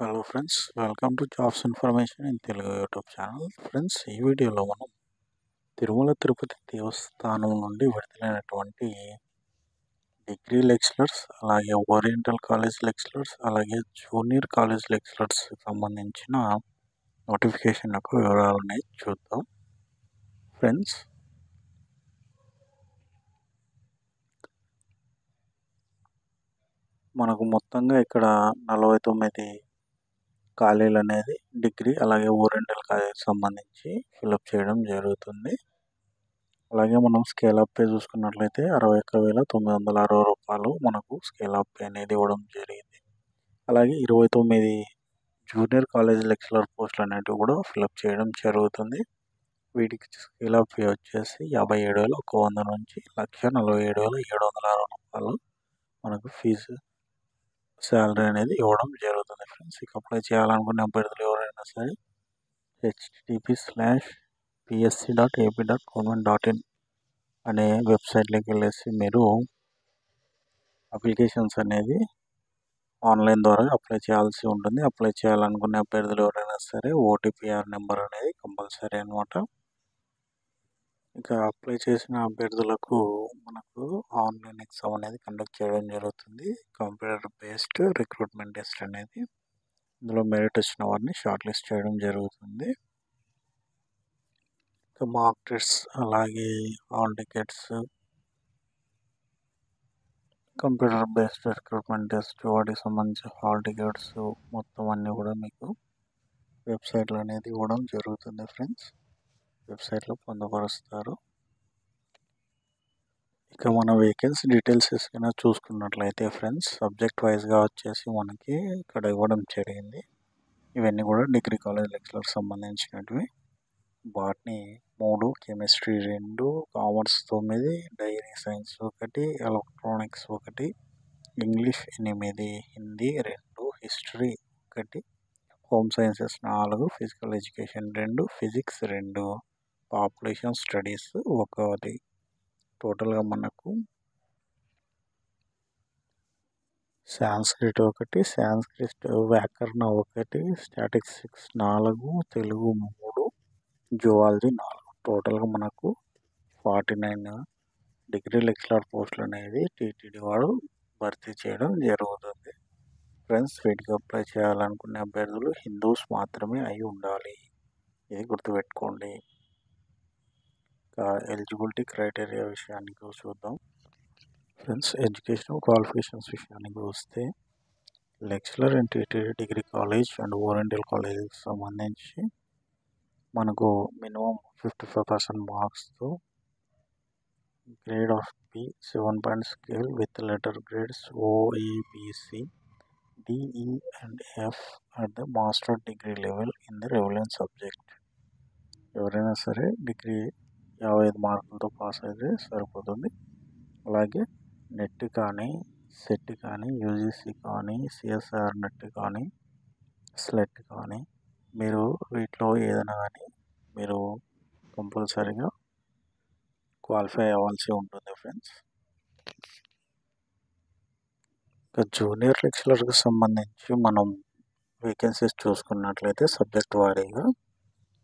Hello friends, welcome to jobs information in Telugu YouTube channel. Friends, ఈ వీడియోలో మనం తిరుమల తిరుపతి దేవస్థానం నుండి విడుదలైనటువంటి డిగ్రీ లెక్చరర్స్, అలాగే ఓరియంటల్ కాలేజ్ లెక్చరర్స్, అలాగే జూనియర్ కాలేజ్ లెక్చరర్స్ సంబంధించిన నోటిఫికేషన్ యొక్క వివరాలని చూద్దాం. ఫ్రెండ్స్, మనకు మొత్తంగా ఇక్కడ 49 ఖాళీలు అనేది డిగ్రీ అలాగే ఓరియంటల్ కాలేజ్ సంబంధించి ఫిలప్ చేయడం జరుగుతుంది. అలాగే మనం స్కేల్ అప్ పే చూసుకున్నట్లయితే 61,960 రూపాయలు మనకు స్కేల్ అప్ పే అనేది ఇవ్వడం జరిగింది. అలాగే 29 జూనియర్ కాలేజ్ లెక్చరర్ పోస్టులు అనేటివి కూడా ఫిలప్ చేయడం జరుగుతుంది. వీటికి స్కేల్ అప్ పే వచ్చేసి 57,100 నుంచి 1,47,760 రూపాయలు మనకు ఫీజు శాలరీ అనేది ఇవ్వడం జరుగుతుంది. ఫ్రెండ్స్, ఇక అప్లై చేయాలనుకునే అభ్యర్థులు ఎవరైనా సరే http://psc.ap.government.in అనే వెబ్సైట్లోకి వెళ్ళేసి మీరు అప్లికేషన్స్ అనేది ఆన్లైన్ ద్వారా అప్లై చేయాల్సి ఉంటుంది. అప్లై చేయాలనుకునే అభ్యర్థులు ఎవరైనా సరే ఓటీపీఆర్ నెంబర్ అనేది కంపల్సరీ అనమాట. ఇక అప్లై చేసిన అభ్యర్థులకు మనకు ఆన్లైన్ ఎగ్జామ్ అనేది కండక్ట్ చేయడం జరుగుతుంది. కంప్యూటర్ బేస్డ్ రిక్రూట్మెంట్ టెస్ట్ అనేది ఇందులో మెరిట్ వచ్చిన వారిని షార్ట్ లిస్ట్ చేయడం జరుగుతుంది. ఇక మాక్ టెస్ట్, అలాగే hall tickets, computer based recruitment test, వాటికి సంబంధించి హాల్ టికెట్స్ మొత్తం అన్నీ కూడా మీకు వెబ్సైట్లో అనేది ఇవ్వడం జరుగుతుంది. ఫ్రెండ్స్, వెబ్సైట్లో పొందుపరుస్తారు. ఇక మన వేకెన్సీ డీటెయిల్స్ చూసుకున్నట్లయితే ఫ్రెండ్స్, సబ్జెక్ట్ వైజ్గా వచ్చేసి మనకి ఇక్కడ ఇవ్వడం జరిగింది. ఇవన్నీ కూడా డిగ్రీ కాలేజ్ లెక్చరర్ సంబంధించినవి. Botany 3, chemistry 2, commerce 9, dairy science 1, electronics 1, English 8, Hindi 2, history 1, home sciences 4, physical education 2, physics 2, population studies 1. టోటల్గా మనకు సాంస్క్రిట్ 1, సాంస్క్రిట్ వ్యాకరణ 1, స్టాటిస్టిక్స్ 4, తెలుగు 3, జువాలజీ 4. టోటల్గా మనకు 49 డిగ్రీ లెక్చరర్ పోస్టులు అనేది టీటీడీ వాడు భర్తీ చేయడం జరుగుతుంది. ఫ్రెండ్స్, వీటికి అప్లై చేయాలనుకునే అభ్యర్థులు హిందూస్ మాత్రమే అయి ఉండాలి. ఇది గుర్తుపెట్టుకోండి. ఎలిజిబిలిటీ క్రైటీరియా విషయానికి చూద్దాం. ఫ్రెండ్స్, ఎడ్యుకేషనల్ క్వాలిఫికేషన్స్ విషయానికి వస్తే lecturer in TTD degree college and oriental కాలేజ్కి సంబంధించి మనకు మినిమం 55% మార్క్స్తో grade of B 7 point scale with letter grades OABC DE and F at the master degree level in the relevant subject. ఎవరైనా సరే degree 55 మార్కులతో pass అయితే సరిపోతుంది. అలాగే నెట్ కానీ, సెట్ కానీ, యూజీసీ కానీ, సిఎస్ఆర్ నెట్ కానీ, స్లెట్ కానీ, మీరు వీటిలో ఏదైనా కానీ మీరు కంపల్సరీగా క్వాలిఫై అవ్వాల్సి ఉంటుంది. ఫ్రెండ్స్, ఇక జూనియర్ లెక్చరర్కి సంబంధించి మనం వేకెన్సీస్ చూసుకున్నట్లయితే సబ్జెక్ట్ వారీగా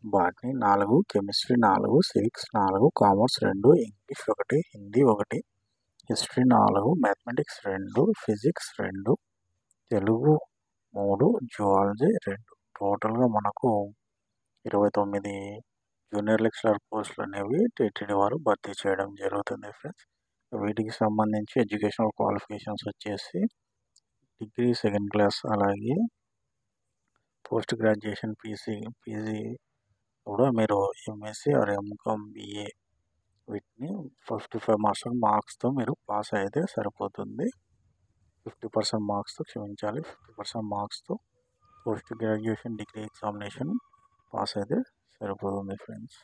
botany 4, chemistry 4, civics 4, commerce 2, English 1, Hindi 1, history 4, mathematics 2, physics 2, Telugu 3, zoology 2. టోటల్గా మనకు 29 జూనియర్ లెక్చరర్ పోస్టులు అనేవి టీటీడీ వారు భర్తీ చేయడం జరుగుతుంది. ఫ్రెండ్స్, వీటికి సంబంధించి ఎడ్యుకేషనల్ క్వాలిఫికేషన్స్ వచ్చేసి డిగ్రీ 2nd క్లాస్, అలాగే పోస్ట్ గ్రాడ్యుయేషన్ పీజీ కూడా మీరు ఎంఎస్సీ ఆర్ ఎంకామ్ BA వీటిని 55% మార్క్స్తో మీరు పాస్ అయితే సరిపోతుంది. 50% మార్క్స్తో 50% మార్క్స్తో post graduation degree examination pass అయితే సరిపోతుంది. ఫ్రెండ్స్,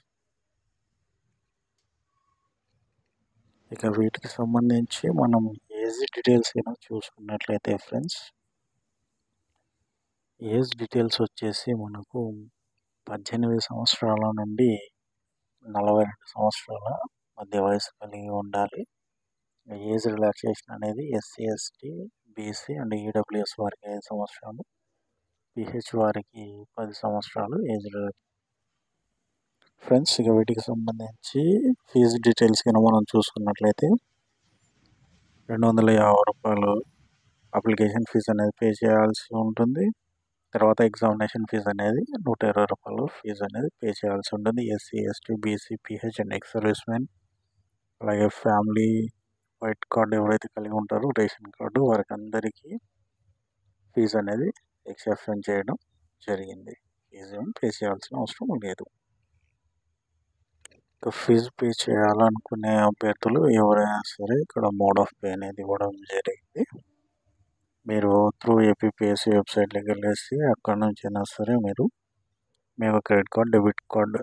ఇక వీటికి సంబంధించి మనం ఏజ్ డీటెయిల్స్ చూసుకున్నట్లయితే ఫ్రెండ్స్, ఏజ్ డీటెయిల్స్ వచ్చేసి మనకు 18 సంవత్సరాల నుండి 42 సంవత్సరాల మధ్య వయసు కలిగి ఉండాలి. ఏజ్ రిలాక్సేషన్ అనేది SC, ST, BC and EWS వారికి 5 సంవత్సరాలు, పిహెచ్ వారికి 10 సంవత్సరాలు ఏజ్ లిమిట్. ఫ్రెండ్స్ ఇక వీటికి సంబంధించి ఫీజు డీటెయిల్స్ కింద మనం చూసుకున్నట్లయితే ₹250 అప్లికేషన్ ఫీజు అనేది పే చేయాల్సి ఉంటుంది. తర్వాత ఎగ్జామినేషన్ ఫీజు అనేది ₹120 ఫీజు అనేది పే చేయాల్సి ఉంటుంది. SC, ST, BC, pH and ex service men, అలాగే ఫ్యామిలీ వైట్ కార్డు ఎవరైతే కలిగి ఉంటారో రేషన్ కార్డు వారికి అందరికీ ఫీజు అనేది ఎక్సెప్షన్ చేయడం జరిగింది. ఫీజు ఏమి పే చేయాల్సిన అవసరం లేదు. ఇక ఫీజు పే చేయాలనుకునే అభ్యర్థులు ఎవరైనా సరే ఇక్కడ మోడ్ ఆఫ్ పే అనేది ఇవ్వడం జరిగింది. మీరు త్రూ ఏపీపీఎస్సీ వెబ్సైట్లోకి వెళ్ళేసి అక్కడ నుంచి అయినా సరే మీరు మీ యొక్క క్రెడిట్ కార్డ్, డెబిట్ కార్డ్,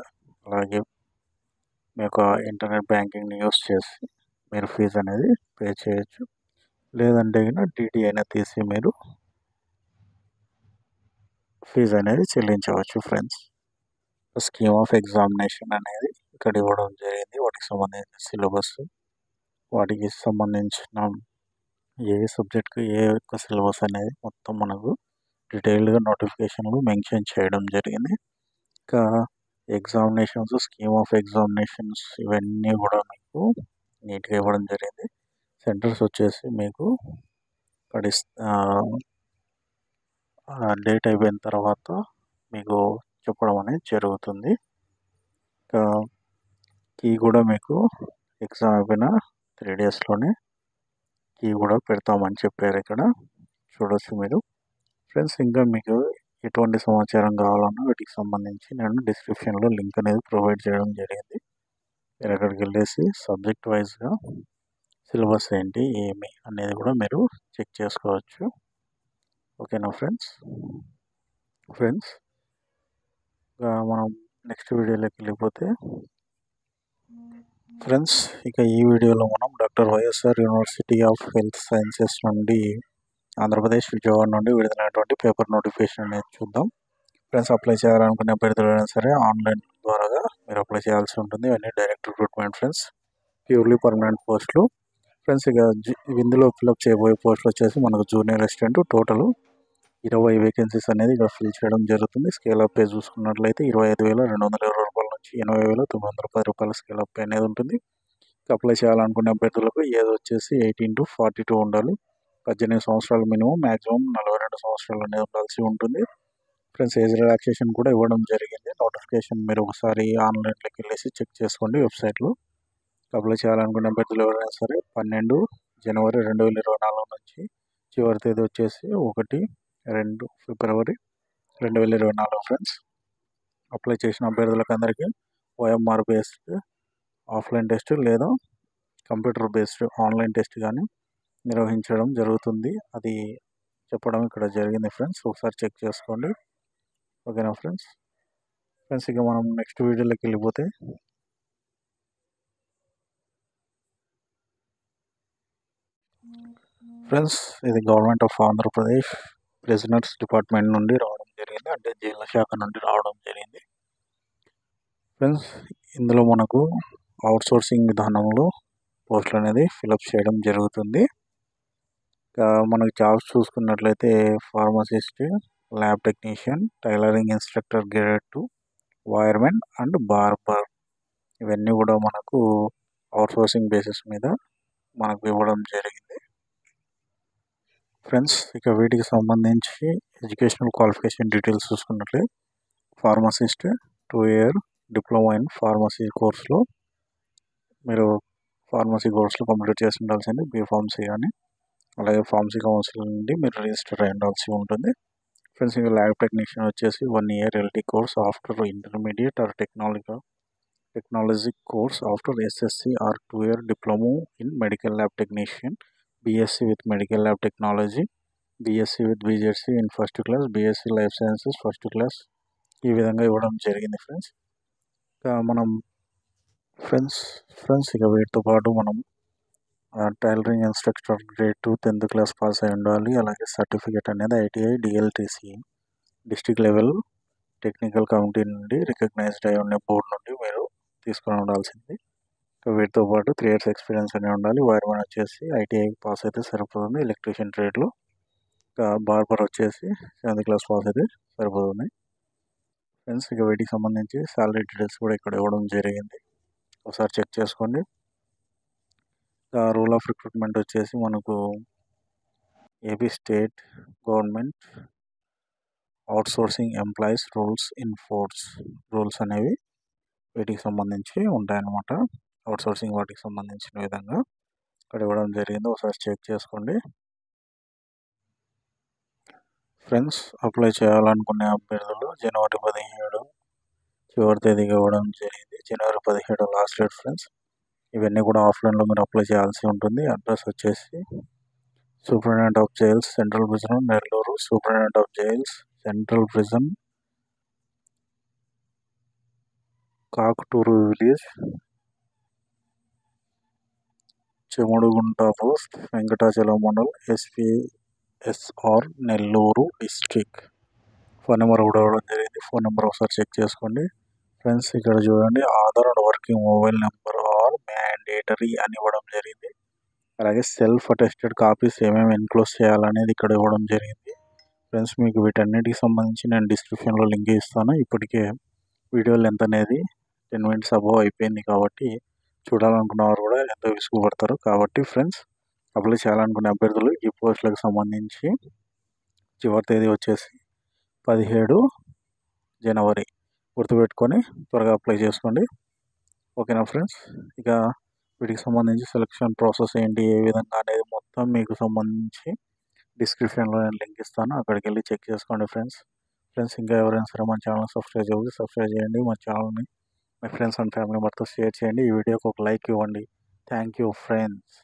అలాగే మీ యొక్క ఇంటర్నెట్ బ్యాంకింగ్ని యూస్ చేసి మీరు ఫీజు అనేది పే చేయొచ్చు. లేదంటే డీడీ అయినా తీసి మీరు ఫీజు అనేది చెల్లించవచ్చు. ఫ్రెండ్స్ స్కీమ్ ఆఫ్ ఎగ్జామినేషన్ అనేది ఇక్కడ ఇవ్వడం జరిగింది. వాటికి సంబంధించిన సిలబస్, వాటికి సంబంధించిన ఏ సబ్జెక్ట్కి ఏ యొక్క సిలబస్ అనేది మొత్తం మనకు డీటెయిల్డ్గా నోటిఫికేషన్లు మెన్షన్ చేయడం జరిగింది. ఇంకా ఎగ్జామినేషన్స్, స్కీమ్ ఆఫ్ ఎగ్జామినేషన్స్ ఇవన్నీ కూడా మీకు నీట్గా ఇవ్వడం జరిగింది. సెంటర్స్ వచ్చేసి మీకు డేట్ అయిపోయిన తర్వాత మీకు చెప్పడం అనేది జరుగుతుంది. ఇంకా కీ కూడా మీకు ఎగ్జామ్ అయిపోయిన 3 డేస్లోనే కీ కూడా పెడతామని చెప్పారు. ఇక్కడ చూడవచ్చు మీరు. ఫ్రెండ్స్ ఇంకా మీకు ఎటువంటి సమాచారం కావాలన్నా వీటికి సంబంధించి నేను డిస్క్రిప్షన్లో లింక్ అనేది ప్రొవైడ్ చేయడం జరిగింది. మీరు అక్కడికి వెళ్ళేసి సబ్జెక్ట్ వైజ్గా సిలబస్ ఏంటి ఏమి అనేది కూడా మీరు చెక్ చేసుకోవచ్చు. ఓకేనా ఫ్రెండ్స్ మనం నెక్స్ట్ వీడియోలోకి వెళ్ళిపోతే ఫ్రెండ్స్ ఇక ఈ వీడియోలో మనం doctor YSR university of health sciences నుండి ఆంధ్రప్రదేశ్ విజయవాడ నుండి విడుదలైనటువంటి పేపర్ నోటిఫికేషన్ అనేది చూద్దాం. ఫ్రెండ్స్ అప్లై చేయాలనుకునే అభ్యర్థులైనా సరే ఆన్లైన్ ద్వారాగా మీరు అప్లై చేయాల్సి ఉంటుంది. ఇవన్నీ direct recruitment friends, purely permanent పోస్టులు. ఫ్రెండ్స్ ఇక ఇందులో ఫిల్అప్ చేయబోయే పోస్టులు వచ్చేసి మనకు జూనియర్ అసిస్టెంట్ టోటల్ 20 వేకెన్సీస్ అనేది ఇక్కడ ఫిల్ చేయడం జరుగుతుంది. స్కేల్ అప్ పే చూసుకున్నట్లయితే ₹25,220 నుంచి ₹80,910 స్కేల్ అప్ పే అనేది ఉంటుంది. అప్లై చేయాలనుకునే అభ్యర్థులకు ఏజ్ వచ్చేసి 18 to 42 ఉండాలి. 18 సంవత్సరాలు మినిమం, మ్యాక్సిమం 42 సంవత్సరాలు అనేది ఉండాల్సి ఉంటుంది. ఫ్రెండ్స్ ఏజ్ రిలాక్సేషన్ కూడా ఇవ్వడం జరిగింది. నోటిఫికేషన్ మీరు ఒకసారి ఆన్లైన్లోకి వెళ్ళేసి చెక్ చేసుకోండి వెబ్సైట్లో. అప్లై చేయాలనుకునే అభ్యర్థులు ఎవరైనా సరే 12 జనవరి 2024 నుంచి చివరి తేదీ వచ్చేసి 1-2 ఫిబ్రవరి 2024 ఫ్రెండ్స్. అప్లై చేసిన అభ్యర్థులకు అందరికీ OMR బేస్డ్ ఆఫ్లైన్ టెస్ట్ లేదా కంప్యూటర్ బేస్డ్ ఆన్లైన్ టెస్ట్ కానీ నిర్వహించడం జరుగుతుంది. అది చెప్పడం ఇక్కడ జరిగింది ఫ్రెండ్స్. ఒకసారి చెక్ చేసుకోండి. ఓకేనా ఫ్రెండ్స్ ఇక మనం నెక్స్ట్ వీడియోలోకి వెళ్ళిపోతే ఫ్రెండ్స్ ఇది government of Andhra Pradesh prisoners department నుండి రావడం జరిగింది, అంటే జైళ్ళ శాఖ నుండి రావడం జరిగింది. ఫ్రెండ్స్ ఇందులో మనకు అవుట్సోర్సింగ్ విధానంలో పోస్టులు అనేది ఫిలప్ చేయడం జరుగుతుంది. ఇంకా మనకు జాబ్స్ చూసుకున్నట్లయితే pharmacist, lab technician, tailoring instructor grade 2, wiremen and barber ఇవన్నీ కూడా మనకు అవుట్సోర్సింగ్ బేసిస్ మీద మనకు ఇవ్వడం జరిగింది. ఫ్రెండ్స్ ఇక వీటికి సంబంధించి ఎడ్యుకేషనల్ క్వాలిఫికేషన్ డీటెయిల్స్ చూసుకున్నట్లయితే pharmacist 2 year diploma in pharmacy కోర్సులో మీరు ఫార్మసీ కోర్సులో కంప్లీట్ చేసి ఉండాల్సింది బీఫార్మసీ కానీ, అలాగే ఫార్మసీ కౌన్సిల్ నుండి మీరు రిజిస్టర్ అయి ఉండాల్సి ఉంటుంది. ఫ్రెండ్స్ ఇంకా ల్యాబ్ టెక్నీషియన్ వచ్చేసి 1 year LT course after intermediate or technology course after SSC or 2 year diploma in medical lab technician, BSc with medical lab technology, BSc with BJC in first class, BSc life sciences first class ఈ విధంగా ఇవ్వడం జరిగింది friends. ఇక మనం friends ఇక వీటితో పాటు మనం tailoring instructor grade 2 10th class pass అయి ఉండాలి. అలాగే సర్టిఫికేట్ అనేది ITI DLTC district level technical committee నుండి రికగ్నైజ్డ్ అయి ఉన్న బోర్డు నుండి మీరు తీసుకొని ఉండాల్సింది. వీటితో పాటు 3 years ఎక్స్పీరియన్స్ అనేది ఉండాలి. వైర్మెన్ వచ్చేసి ITI పాస్ అయితే సరిపోతుంది ఎలక్ట్రీషియన్ ట్రేడ్లో. ఇంకా బార్బర్ వచ్చేసి 7th క్లాస్ పాస్ అయితే సరిపోతుంది ఫ్రెండ్స్. ఇక వీటికి సంబంధించి శాలరీ డీటెయిల్స్ కూడా ఇక్కడ ఇవ్వడం జరిగింది, ఒకసారి చెక్ చేసుకోండి. రూల్ ఆఫ్ రిక్రూట్మెంట్ వచ్చేసి మనకు AP state government outsourcing employees rules అనేవి వీటికి సంబంధించి ఉంటాయన్నమాట. అవుట్సోర్సింగ్ వాటికి సంబంధించిన విధంగా ఇక్కడ ఇవ్వడం జరిగింది, ఒకసారి చెక్ చేసుకోండి ఫ్రెండ్స్. అప్లై చేయాలనుకునే అభ్యర్థులు జనవరి 17 చివరి తేదీగా ఇవ్వడం జరిగింది. జనవరి 17 లాస్ట్ డేట్ ఫ్రెండ్స్. ఇవన్నీ కూడా ఆఫ్లైన్లో మీరు అప్లై చేయాల్సి ఉంటుంది. అడ్రస్ వచ్చేసి superintendent of jails central prison Nellore, superintendent of jails central prison Kakuturu village, Chemudugunta post, Venkatachalam mandal, SPSR Nellore district. Phone number కూడా ఇవ్వడం జరిగింది, ఫోన్ నెంబర్ ఒకసారి చెక్ చేసుకోండి ఫ్రెండ్స్. ఇక్కడ చూడండి Aadhaar and working mobile number are mandatory అని ఇవ్వడం జరిగింది. అలాగే సెల్ఫ్ అటెస్టెడ్ కాపీస్ ఏమేమి ఎన్క్లోజ్ చేయాలనేది ఇక్కడ ఇవ్వడం జరిగింది ఫ్రెండ్స్. మీకు వీటన్నిటికి సంబంధించి నేను డిస్క్రిప్షన్లో లింక్ ఇస్తాను. ఇప్పటికే వీడియో లెంత్ అనేది 10 minutes అబవ్ అయిపోయింది కాబట్టి చూడాలనుకున్న వారు కూడా ఎంతో విసుగుపడతారు. కాబట్టి ఫ్రెండ్స్, అప్లై చేయాలనుకునే అభ్యర్థులు ఈ పోస్టులకు సంబంధించి చివరి తేదీ వచ్చేసి 17 జనవరి గుర్తుపెట్టుకొని త్వరగా అప్లై చేసుకోండి, ఓకేనా ఫ్రెండ్స్. ఇక వీటికి సంబంధించి సెలక్షన్ ప్రాసెస్ ఏంటి, ఏ విధంగా అనేది మొత్తం మీకు సంబంధించి డిస్క్రిప్షన్లో నేను లింక్ ఇస్తాను, అక్కడికి వెళ్ళి చెక్ చేసుకోండి ఫ్రెండ్స్. ఇంకా ఎవరైనా సరే మన ఛానల్ సబ్స్క్రైబ్ చేయండి, మా ఛానల్ని మీ ఫ్రెండ్స్ అండ్ ఫ్యామిలీ మెంబర్తో షేర్ చేయండి, ఈ వీడియోకి ఒక లైక్ ఇవ్వండి. Thank you friends.